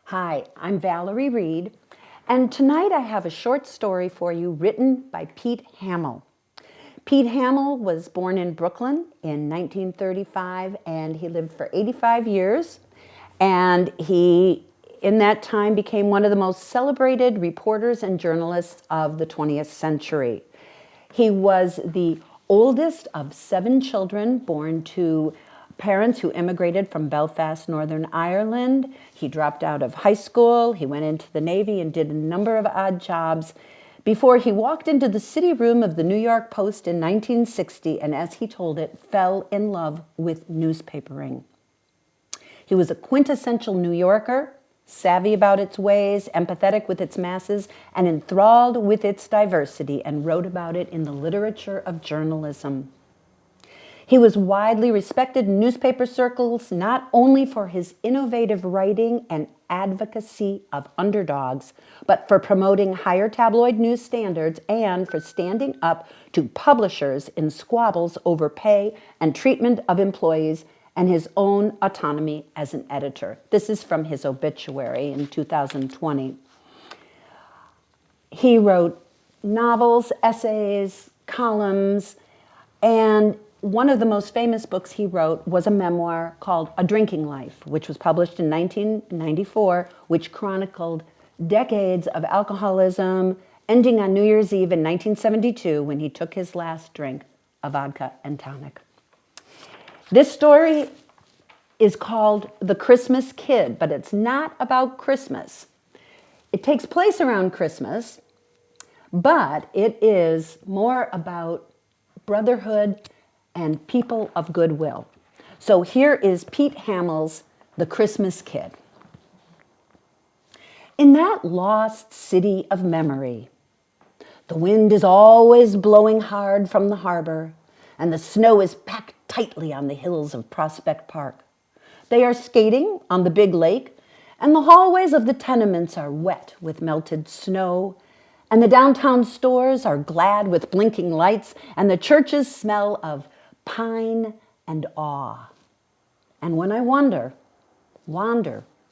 Hi, I'm Valerie Reid, and tonight I have a short story for you written by Pete Hamill. Pete Hamill was born in Brooklyn in 1935, and he lived for 85 years, and he, in that time, became one of the most celebrated reporters and journalists of the 20th century. He was the oldest of 7 children born to parents who immigrated from Belfast, Northern Ireland. He dropped out of high school, he went into the Navy and did a number of odd jobs before he walked into the city room of the New York Post in 1960 and, as he told it, fell in love with newspapering. He was a quintessential New Yorker, savvy about its ways, empathetic with its masses, and enthralled with its diversity, and wrote about it in the literature of journalism. He was widely respected in newspaper circles, not only for his innovative writing and advocacy of underdogs, but for promoting higher tabloid news standards and for standing up to publishers in squabbles over pay and treatment of employees and his own autonomy as an editor. This is from his obituary in 2020. He wrote novels, essays, columns, and one of the most famous books he wrote was a memoir called A Drinking Life, which was published in 1994, which chronicled decades of alcoholism, ending on New Year's Eve in 1972 when he took his last drink of vodka and tonic. This story is called The Christmas Kid, but it's not about Christmas. It takes place around Christmas, but it is more about brotherhood and people of goodwill. So here is Pete Hamill's The Christmas Kid. In that lost city of memory, the wind is always blowing hard from the harbor, and the snow is packed tightly on the hills of Prospect Park. They are skating on the big lake, and the hallways of the tenements are wet with melted snow, and the downtown stores are glad with blinking lights, and the churches smell of pine and awe. And when I wander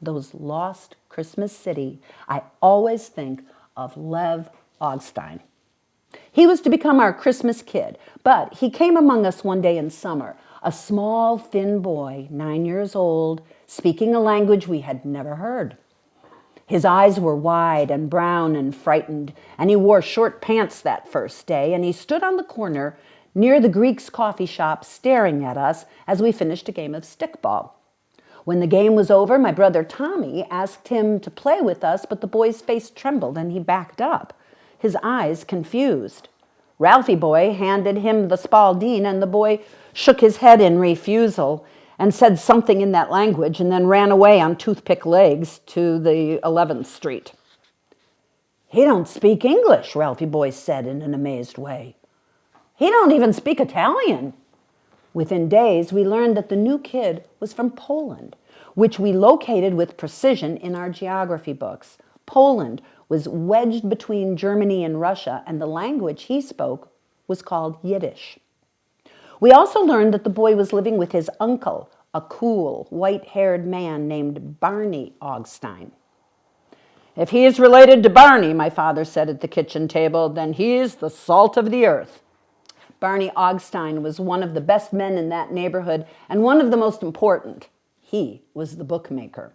those lost Christmas city, I always think of Lev Augstein. He was to become our Christmas kid, but he came among us one day in summer, a small, thin boy, 9 years old, speaking a language we had never heard. His eyes were wide and brown and frightened, and he wore short pants that first day, and he stood on the corner near the Greek's coffee shop staring at us as we finished a game of stickball. When the game was over, my brother Tommy asked him to play with us, but the boy's face trembled and he backed up, his eyes confused. Ralphie boy handed him the Spalding, and the boy shook his head in refusal and said something in that language and then ran away on toothpick legs to the 11th Street. "He don't speak English," Ralphie boy said in an amazed way. "He don't even speak Italian." Within days, we learned that the new kid was from Poland, which we located with precision in our geography books. Poland was wedged between Germany and Russia, and the language he spoke was called Yiddish. We also learned that the boy was living with his uncle, a cool, white-haired man named Barney Augstein. "If he is related to Barney," my father said at the kitchen table, "then he is the salt of the earth." Barney Augstein was one of the best men in that neighborhood and one of the most important. He was the bookmaker.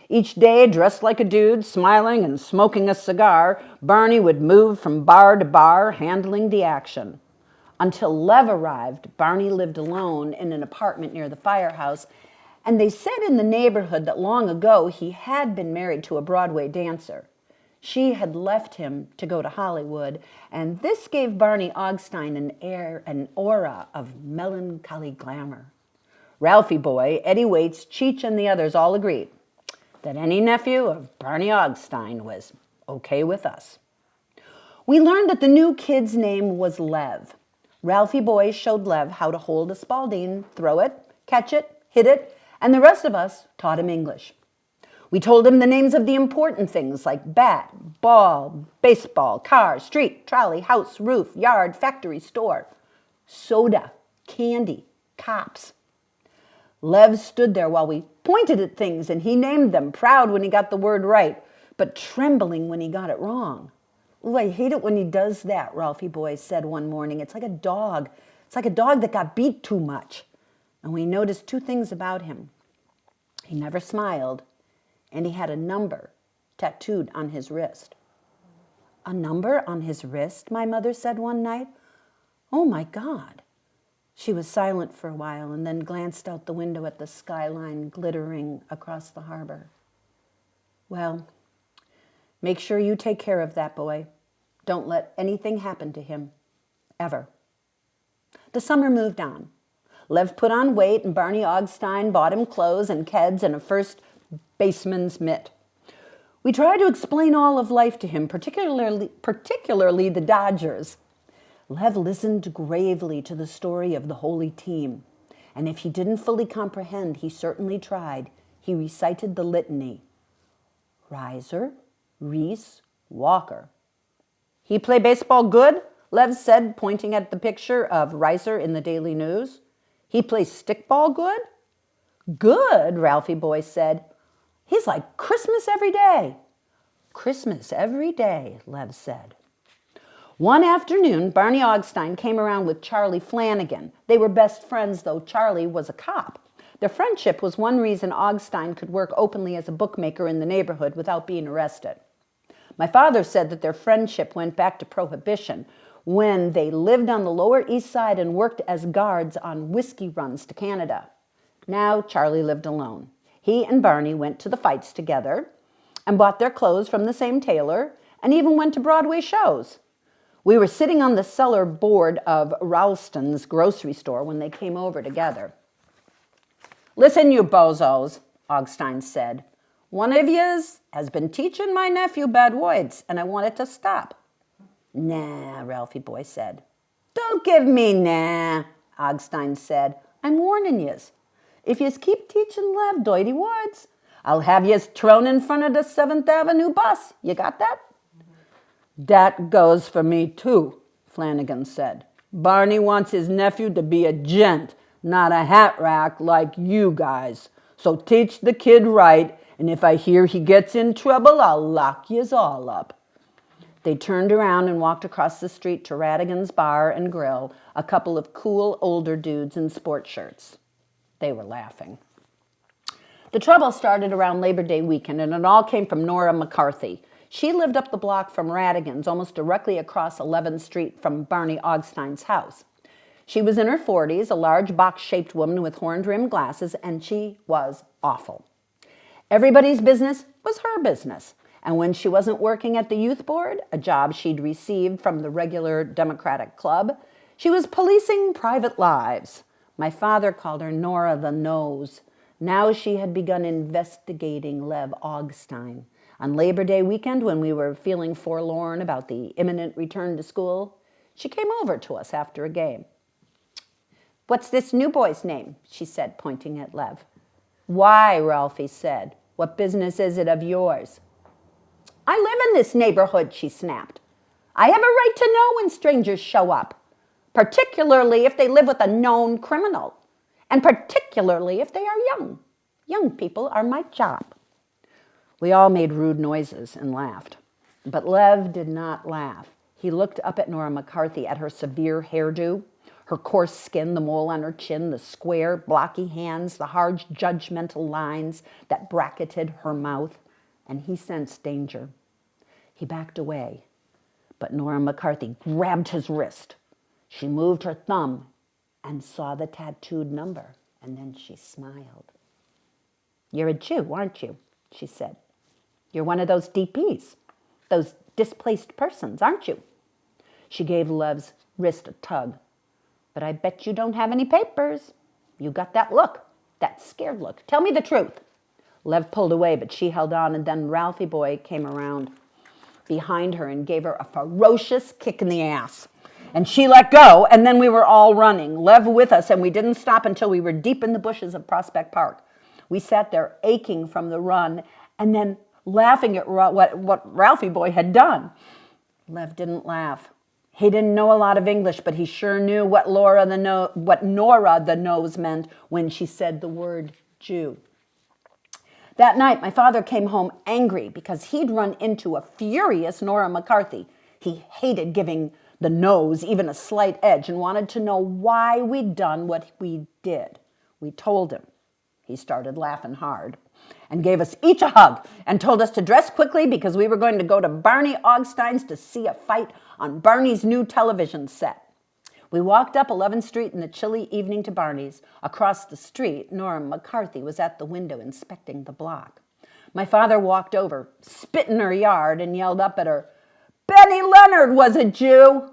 Each day, dressed like a dude, smiling and smoking a cigar, Barney would move from bar to bar, handling the action. Until Lev arrived, Barney lived alone in an apartment near the firehouse, and they said in the neighborhood that long ago he had been married to a Broadway dancer. She had left him to go to Hollywood, and this gave Barney Augstein an aura of melancholy glamour. Ralphie boy, Eddie Waits, Cheech, and the others all agreed that any nephew of Barney Augstein was okay with us. We learned that the new kid's name was Lev. Ralphie boy showed Lev how to hold a Spalding, throw it, catch it, hit it, and the rest of us taught him English. We told him the names of the important things like bat, ball, baseball, car, street, trolley, house, roof, yard, factory, store, soda, candy, cops. Lev stood there while we pointed at things and he named them, proud when he got the word right, but trembling when he got it wrong. Ooh, I hate it when he does that, Ralphie boy said one morning. It's like a dog. It's like a dog that got beat too much. And we noticed two things about him. He never smiled, and he had a number tattooed on his wrist. A number on his wrist, my mother said one night. Oh, my God. She was silent for a while and then glanced out the window at the skyline glittering across the harbor. Well, make sure you take care of that boy. Don't let anything happen to him, ever. The summer moved on. Lev put on weight and Barney Augstein bought him clothes and keds and a first baseman's mitt. We tried to explain all of life to him, particularly the Dodgers. Lev listened gravely to the story of the holy team, and if he didn't fully comprehend, he certainly tried. He recited the litany. Reiser, Reese, Walker. He play baseball good? Lev said, pointing at the picture of Reiser in the Daily News. He plays stickball good? Good, Ralphie boy said. He's like Christmas every day. Christmas every day, Lev said. One afternoon, Barney Augstein came around with Charlie Flanagan. They were best friends, though Charlie was a cop. Their friendship was one reason Augstein could work openly as a bookmaker in the neighborhood without being arrested. My father said that their friendship went back to Prohibition, when they lived on the Lower East Side and worked as guards on whiskey runs to Canada. Now Charlie lived alone. He and Barney went to the fights together and bought their clothes from the same tailor and even went to Broadway shows. We were sitting on the cellar board of Ralston's grocery store when they came over together. Listen, you bozos, Augstein said. One of yous has been teaching my nephew bad words, and I want it to stop. Nah, Ralphie boy said. Don't give me nah, Augstein said. I'm warning yous. If yous keep teaching Lev dirty words, I'll have yous thrown in front of the 7th Avenue bus. You got that? That goes for me too, Flanagan said. Barney wants his nephew to be a gent, not a hat rack like you guys. So teach the kid right, and if I hear he gets in trouble, I'll lock yous all up. They turned around and walked across the street to Radigan's Bar and Grill, a couple of cool older dudes in sport shirts. They were laughing. The trouble started around Labor Day weekend, and it all came from Nora McCarthy. She lived up the block from Radigan's, almost directly across 11th Street from Barney Augstein's house. She was in her 40s, a large box-shaped woman with horn-rimmed glasses, and she was awful. Everybody's business was her business. And when she wasn't working at the youth board, a job she'd received from the regular Democratic club, she was policing private lives. My father called her Nora the Nose. Now she had begun investigating Lev Augstein. On Labor Day weekend, when we were feeling forlorn about the imminent return to school, she came over to us after a game. What's this new boy's name? She said, pointing at Lev. Why, Ralphie said. What business is it of yours? I live in this neighborhood, she snapped. I have a right to know when strangers show up, particularly if they live with a known criminal, and particularly if they are young. Young people are my job. We all made rude noises and laughed, but Lev did not laugh. He looked up at Nora McCarthy, at her severe hairdo, her coarse skin, the mole on her chin, the square, blocky hands, the hard, judgmental lines that bracketed her mouth, and he sensed danger. He backed away, but Nora McCarthy grabbed his wrist. She moved her thumb and saw the tattooed number, and then she smiled. You're a Jew, aren't you? She said. You're one of those DPs, those displaced persons, aren't you? She gave Lev's wrist a tug. But I bet you don't have any papers. You got that look, that scared look. Tell me the truth. Lev pulled away, but she held on, and then Ralphie boy came around behind her and gave her a ferocious kick in the ass. And she let go, and then we were all running, Lev with us, and we didn't stop until we were deep in the bushes of Prospect Park. We sat there aching from the run and then laughing at what Ralphie boy had done. Lev didn't laugh. He didn't know a lot of English, but he sure knew what Nora the nose meant when she said the word Jew. That night, my father came home angry because he'd run into a furious Nora McCarthy. He hated giving the nose even a slight edge and wanted to know why we'd done what we did. We told him. He started laughing hard and gave us each a hug and told us to dress quickly because we were going to go to Barney Augstein's to see a fight on Barney's new television set. We walked up 11th Street in the chilly evening to Barney's. Across the street, Nora McCarthy was at the window inspecting the block. My father walked over, spit in her yard, and yelled up at her, "Benny Leonard was a Jew!"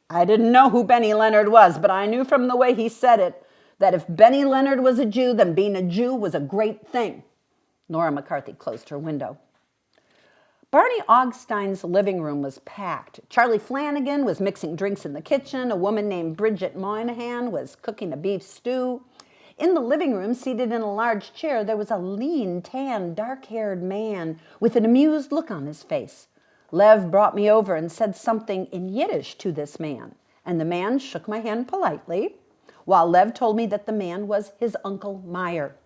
I didn't know who Benny Leonard was, but I knew from the way he said it that if Benny Leonard was a Jew, then being a Jew was a great thing. Nora McCarthy closed her window. Barney Augstein's living room was packed. Charlie Flanagan was mixing drinks in the kitchen. A woman named Bridget Moynihan was cooking a beef stew. In the living room, seated in a large chair, there was a lean, tan, dark-haired man with an amused look on his face. Lev brought me over and said something in Yiddish to this man, and the man shook my hand politely, while Lev told me that the man was his Uncle Meyer.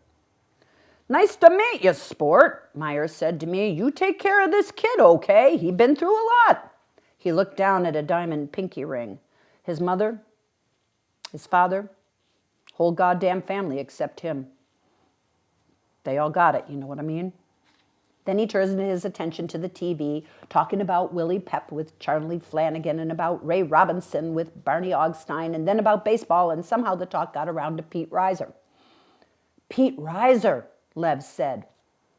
"Nice to meet you, sport," Meyer said to me. "You take care of this kid, okay? He been through a lot." He looked down at a diamond pinky ring. His mother, his father, whole goddamn family except him. They all got it, you know what I mean? Then he turned his attention to the TV, talking about Willie Pep with Charlie Flanagan and about Ray Robinson with Barney Augstein and then about baseball, and somehow the talk got around to Pete Reiser. "Pete Reiser," Lev said,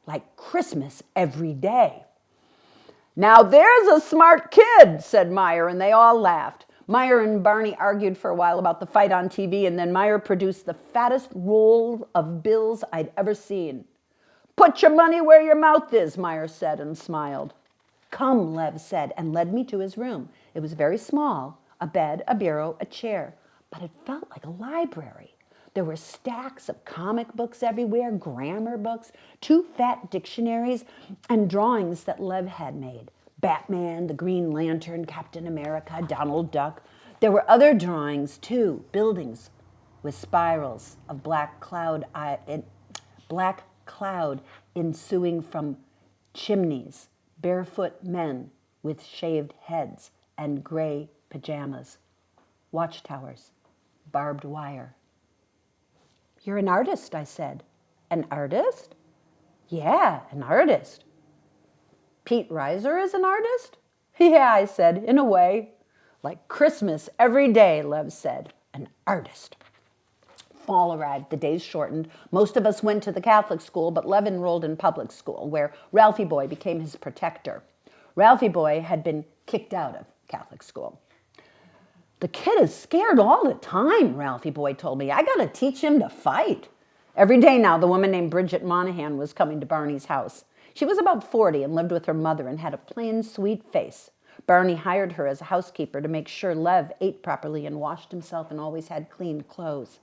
"like Christmas every day." "Now there's a smart kid," said Meyer, and they all laughed. Meyer and Barney argued for a while about the fight on TV, and then Meyer produced the fattest roll of bills I'd ever seen. "Put your money where your mouth is," Meyer said and smiled. "Come," Lev said, and led me to his room. It was very small, a bed, a bureau, a chair, but it felt like a library. There were stacks of comic books everywhere, grammar books, 2 fat dictionaries, and drawings that Lev had made. Batman, the Green Lantern, Captain America, Donald Duck. There were other drawings, too, buildings with spirals of black cloud ensuing from chimneys, barefoot men with shaved heads and gray pajamas, watchtowers, barbed wire. "You're an artist," I said. "An artist?" "Yeah, an artist." "Pete Reiser is an artist?" "Yeah," I said, "in a way." "Like Christmas every day," Lev said. "An artist." Fall arrived, the days shortened. Most of us went to the Catholic school, but Lev enrolled in public school, where Ralphie Boy became his protector. Ralphie Boy had been kicked out of Catholic school. "The kid is scared all the time," Ralphie Boy told me. "I got to teach him to fight." Every day now, the woman named Bridget Moynihan was coming to Barney's house. She was about 40 and lived with her mother and had a plain, sweet face. Barney hired her as a housekeeper to make sure Lev ate properly and washed himself and always had clean clothes.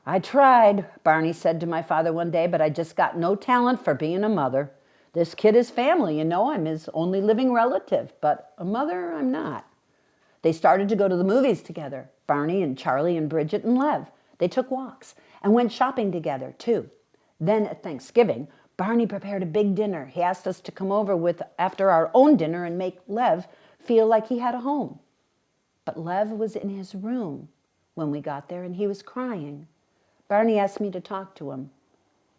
"I tried," Barney said to my father one day, "but I just got no talent for being a mother. This kid is family, you know. I'm his only living relative, but a mother I'm not." They started to go to the movies together, Barney and Charlie and Bridget and Lev. They took walks and went shopping together, too. Then at Thanksgiving, Barney prepared a big dinner. He asked us to come over after our own dinner and make Lev feel like he had a home. But Lev was in his room when we got there, and he was crying. Barney asked me to talk to him.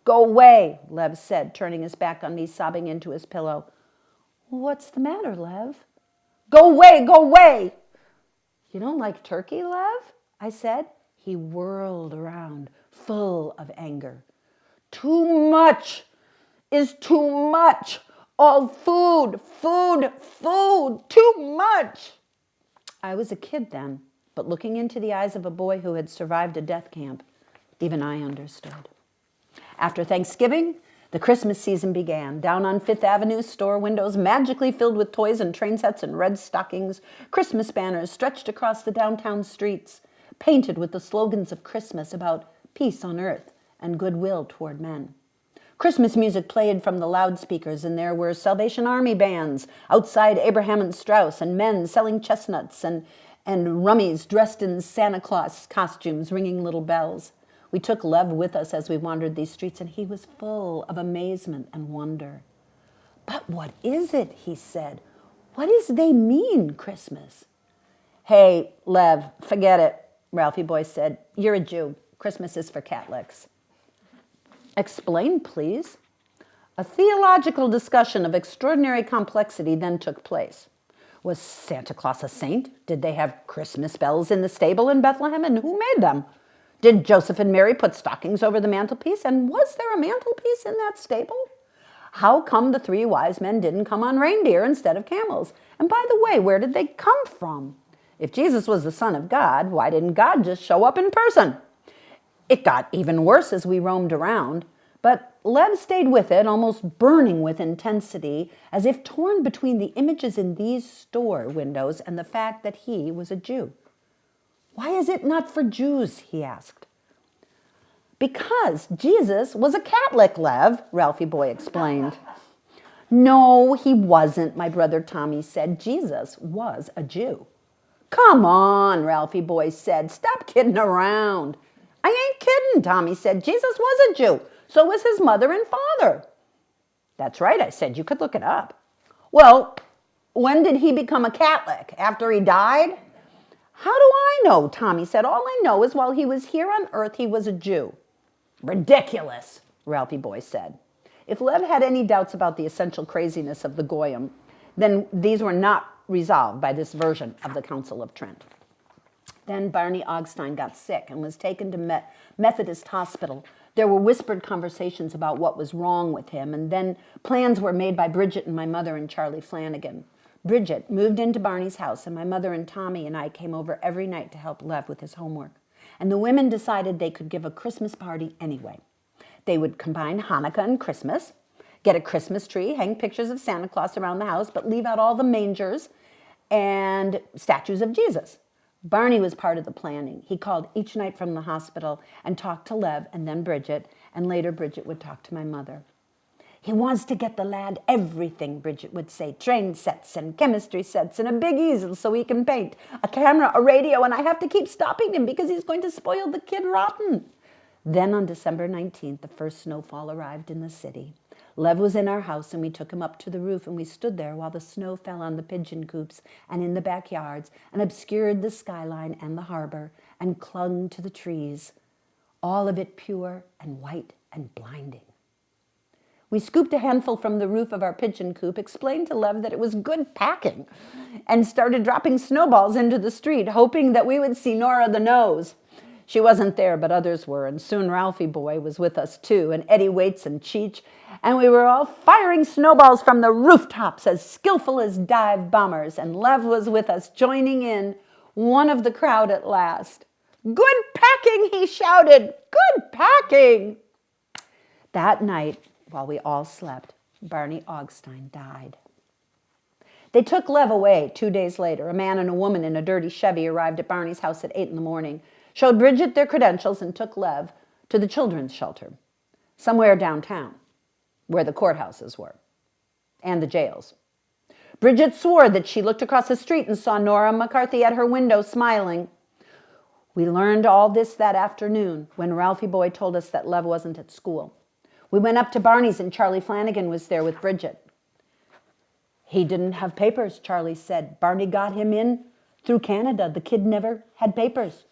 "Go away," Lev said, turning his back on me, sobbing into his pillow. "What's the matter, Lev?" "Go away, go away." "You don't like turkey, Lev?" I said. He whirled around, full of anger. "Too much is too much. All food, food, food, too much." I was a kid then, but looking into the eyes of a boy who had survived a death camp, even I understood. After Thanksgiving, the Christmas season began. Down on Fifth Avenue, store windows magically filled with toys and train sets and red stockings. Christmas banners stretched across the downtown streets, painted with the slogans of Christmas about peace on earth and goodwill toward men. Christmas music played from the loudspeakers, and there were Salvation Army bands outside Abraham and Strauss, and men selling chestnuts and rummies dressed in Santa Claus costumes ringing little bells. We took Lev with us as we wandered these streets, and he was full of amazement and wonder. "But what is it?" he said. "What does they mean, Christmas?" "Hey, Lev, forget it," Ralphie boy said. "You're a Jew. Christmas is for Catholics." "Explain, please." A theological discussion of extraordinary complexity then took place. Was Santa Claus a saint? Did they have Christmas bells in the stable in Bethlehem, and who made them? Did Joseph and Mary put stockings over the mantelpiece, and was there a mantelpiece in that stable? How come the three wise men didn't come on reindeer instead of camels? And by the way, where did they come from? If Jesus was the Son of God, why didn't God just show up in person? It got even worse as we roamed around, but Lev stayed with it, almost burning with intensity, as if torn between the images in these store windows and the fact that he was a Jew. "Why is it not for Jews?" he asked. "Because Jesus was a Catholic, Lev," Ralphie boy explained. "No, he wasn't," my brother Tommy said. "Jesus was a Jew." "Come on," Ralphie boy said. "Stop kidding around." "I ain't kidding," Tommy said. "Jesus was a Jew. So was his mother and father." "That's right," I said. "You could look it up." "Well, when did he become a Catholic? After he died?" "How do I know?" Tommy said. "All I know is while he was here on earth, he was a Jew." "Ridiculous," Ralphie boy said. If Lev had any doubts about the essential craziness of the Goyim, then these were not resolved by this version of the Council of Trent. Then Barney Augstein got sick and was taken to Methodist Hospital. There were whispered conversations about what was wrong with him, and then plans were made by Bridget and my mother and Charlie Flanagan. Bridget moved into Barney's house, and my mother and Tommy and I came over every night to help Lev with his homework. And the women decided they could give a Christmas party anyway. They would combine Hanukkah and Christmas, get a Christmas tree, hang pictures of Santa Claus around the house, but leave out all the mangers and statues of Jesus. Barney was part of the planning. He called each night from the hospital and talked to Lev and then Bridget, and later Bridget would talk to my mother. "He wants to get the lad everything," Bridget would say. "Train sets and chemistry sets and a big easel so he can paint, a camera, a radio, and I have to keep stopping him because he's going to spoil the kid rotten." Then on December 19th, the first snowfall arrived in the city. Lev was in our house, and we took him up to the roof, and we stood there while the snow fell on the pigeon coops and in the backyards and obscured the skyline and the harbor and clung to the trees, all of it pure and white and blinding. We scooped a handful from the roof of our pigeon coop, explained to Lev that it was good packing, and started dropping snowballs into the street, hoping that we would see Nora the Nose. She wasn't there, but others were, and soon Ralphie boy was with us too, and Eddie Waits and Cheech, and we were all firing snowballs from the rooftops as skillful as dive bombers, and Lev was with us, joining in, one of the crowd at last. "Good packing," he shouted. "Good packing." That night, while we all slept, Barney Augstein died. They took Lev away 2 days later. A man and a woman in a dirty Chevy arrived at Barney's house at 8 in the morning, showed Bridget their credentials, and took Lev to the children's shelter, somewhere downtown, where the courthouses were, and the jails. Bridget swore that she looked across the street and saw Nora McCarthy at her window smiling. We learned all this that afternoon when Ralphie boy told us that Lev wasn't at school. We went up to Barney's, and Charlie Flanagan was there with Bridget. "He didn't have papers," Charlie said. "Barney got him in through Canada. The kid never had papers."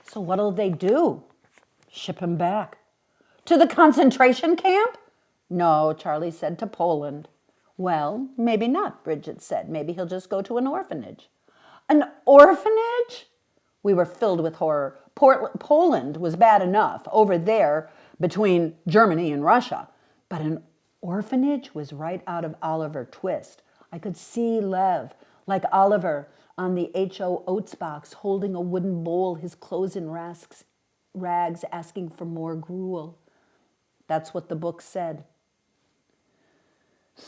"So what'll they do?" "Ship him back." "To the concentration camp?" "No," Charlie said, "to Poland." "Well, maybe not," Bridget said. "Maybe he'll just go to an orphanage." "An orphanage?" We were filled with horror. Poland was bad enough over there between Germany and Russia, but an orphanage was right out of Oliver Twist. I could see Lev, like Oliver, on the H.O. Oates box, holding a wooden bowl, his clothes in rags, asking for more gruel. That's what the book said.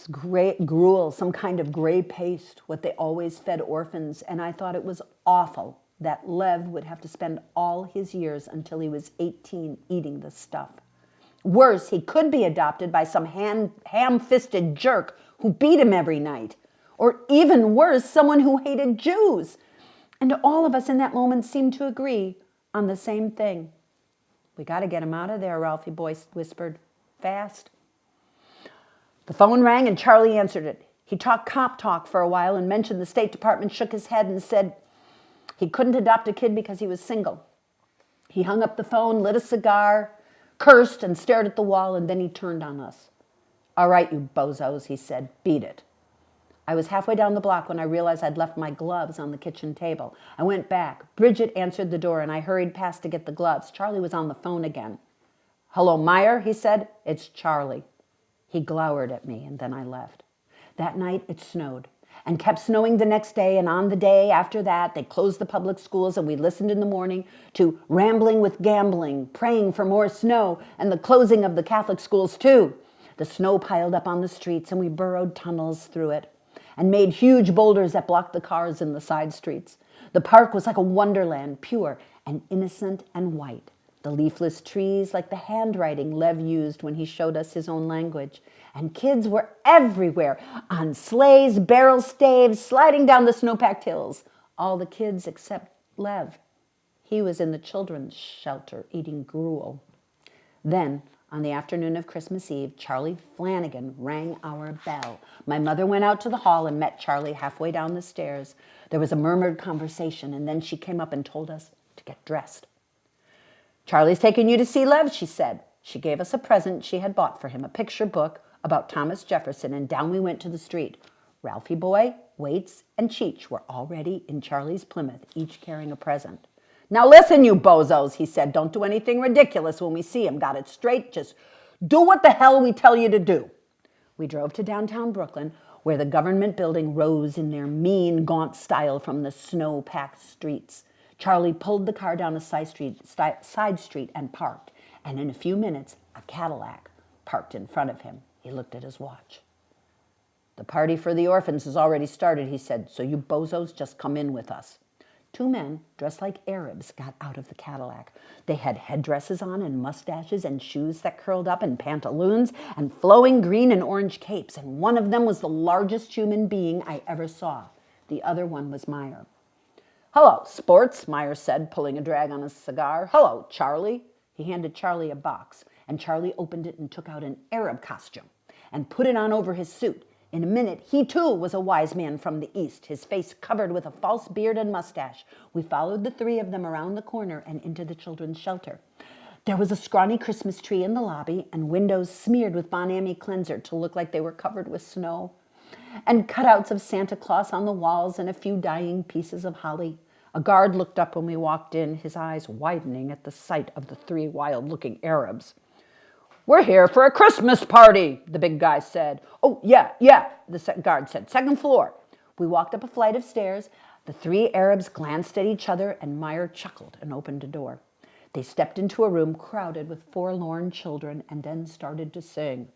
Gruel, some kind of gray paste, what they always fed orphans, and I thought it was awful that Lev would have to spend all his years until he was 18 eating the stuff. Worse, he could be adopted by some ham-fisted jerk who beat him every night. Or even worse, someone who hated Jews. And all of us in that moment seemed to agree on the same thing. We got to get him out of there, Ralphie boy whispered. Fast. The phone rang and Charlie answered it. He talked cop talk for a while and mentioned the State Department, shook his head and said he couldn't adopt a kid because he was single. He hung up the phone, lit a cigar, cursed and stared at the wall, and then he turned on us. All right, you bozos, he said, beat it. I was halfway down the block when I realized I'd left my gloves on the kitchen table. I went back. Bridget answered the door, and I hurried past to get the gloves. Charlie was on the phone again. Hello, Meyer, he said. It's Charlie. He glowered at me, and then I left. That night, it snowed, and kept snowing the next day, and on the day after that, they closed the public schools, and we listened in the morning to Rambling with Gambling, praying for more snow, and the closing of the Catholic schools, too. The snow piled up on the streets, and we burrowed tunnels through it, and made huge boulders that blocked the cars in the side streets. The park was like a wonderland, pure and innocent and white. The leafless trees like the handwriting Lev used when he showed us his own language. And kids were everywhere, on sleighs, barrel staves, sliding down the snow-packed hills. All the kids except Lev. He was in the children's shelter eating gruel. Then, on the afternoon of Christmas Eve, Charlie Flanagan rang our bell. My mother went out to the hall and met Charlie halfway down the stairs. There was a murmured conversation, and then she came up and told us to get dressed. Charlie's taking you to see Lev, she said. She gave us a present she had bought for him, a picture book about Thomas Jefferson, and down we went to the street. Ralphie boy, Waits, and Cheech were already in Charlie's Plymouth, each carrying a present. Now listen, you bozos, he said. Don't do anything ridiculous when we see him. Got it straight? Just do what the hell we tell you to do. We drove to downtown Brooklyn, where the government building rose in their mean, gaunt style from the snow-packed streets. Charlie pulled the car down a side street and parked. And in a few minutes, a Cadillac parked in front of him. He looked at his watch. The party for the orphans has already started, he said, so you bozos just come in with us. Two men, dressed like Arabs, got out of the Cadillac. They had headdresses on and mustaches and shoes that curled up and pantaloons and flowing green and orange capes, and one of them was the largest human being I ever saw. The other one was Meyer. Hello, sports, Meyer said, pulling a drag on his cigar. Hello, Charlie. He handed Charlie a box, and Charlie opened it and took out an Arab costume and put it on over his suit. In a minute, he too was a wise man from the East, his face covered with a false beard and mustache. We followed the three of them around the corner and into the children's shelter. There was a scrawny Christmas tree in the lobby and windows smeared with Bon Ami cleanser to look like they were covered with snow, and cutouts of Santa Claus on the walls and a few dying pieces of holly. A guard looked up when we walked in, his eyes widening at the sight of the three wild-looking Arabs. We're here for a Christmas party, the big guy said. Oh, yeah, the guard said. Second floor. We walked up a flight of stairs. The three Arabs glanced at each other, and Meyer chuckled and opened a door. They stepped into a room crowded with forlorn children and then started to sing.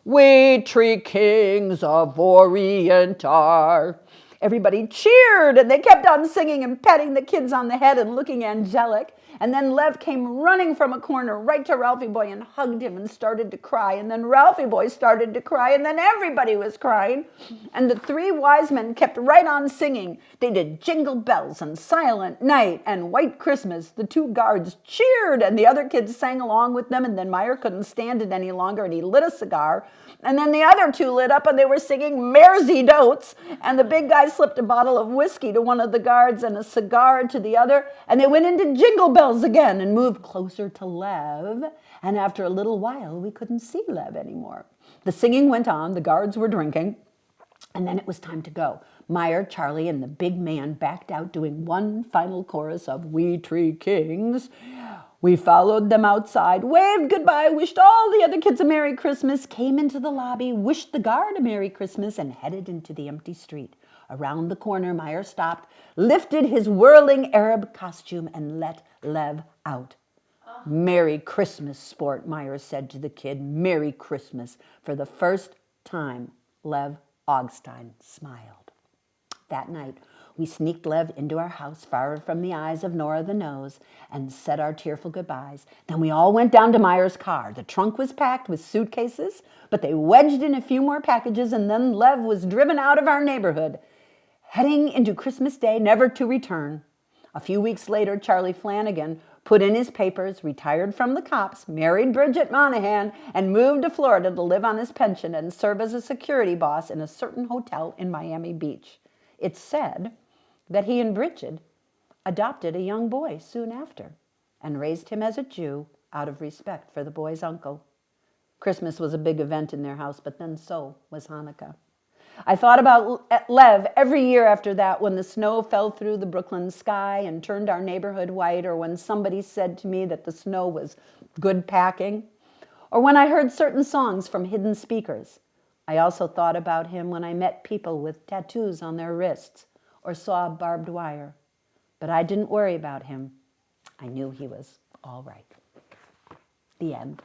We three kings of Orient are. Everybody cheered, and they kept on singing and patting the kids on the head and looking angelic. And then Lev came running from a corner right to Ralphie boy and hugged him and started to cry. And then Ralphie boy started to cry, and then everybody was crying. And the three wise men kept right on singing. They did Jingle Bells and Silent Night and White Christmas. The two guards cheered, and the other kids sang along with them. And then Meyer couldn't stand it any longer, and he lit a cigar. And then the other two lit up, and they were singing Mersey Dotes. And the big guy slipped a bottle of whiskey to one of the guards and a cigar to the other. And they went into Jingle Bells again and moved closer to Lev. And after a little while, we couldn't see Lev anymore. The singing went on. The guards were drinking. And then it was time to go. Meyer, Charlie, and the big man backed out doing one final chorus of We Three Kings. We followed them outside, waved goodbye, wished all the other kids a Merry Christmas, came into the lobby, wished the guard a Merry Christmas, and headed into the empty street. Around the corner, Meyer stopped, lifted his whirling Arab costume, and let Lev out. Merry Christmas, sport, Meyer said to the kid. Merry Christmas. For the first time, Lev Augstein smiled. That night, We sneaked Lev into our house, far from the eyes of Nora the Nose, and said our tearful goodbyes. Then we all went down to Meyer's car. The trunk was packed with suitcases, but they wedged in a few more packages, and then Lev was driven out of our neighborhood, heading into Christmas Day, never to return. A few weeks later, Charlie Flanagan put in his papers, retired from the cops, married Bridget Monahan, and moved to Florida to live on his pension and serve as a security boss in a certain hotel in Miami Beach. It's said that he and Bridget adopted a young boy soon after and raised him as a Jew out of respect for the boy's uncle. Christmas was a big event in their house, but then so was Hanukkah. I thought about Lev every year after that, when the snow fell through the Brooklyn sky and turned our neighborhood white, or when somebody said to me that the snow was good packing, or when I heard certain songs from hidden speakers. I also thought about him when I met people with tattoos on their wrists or saw barbed wire. But I didn't worry about him. I knew he was all right. The end.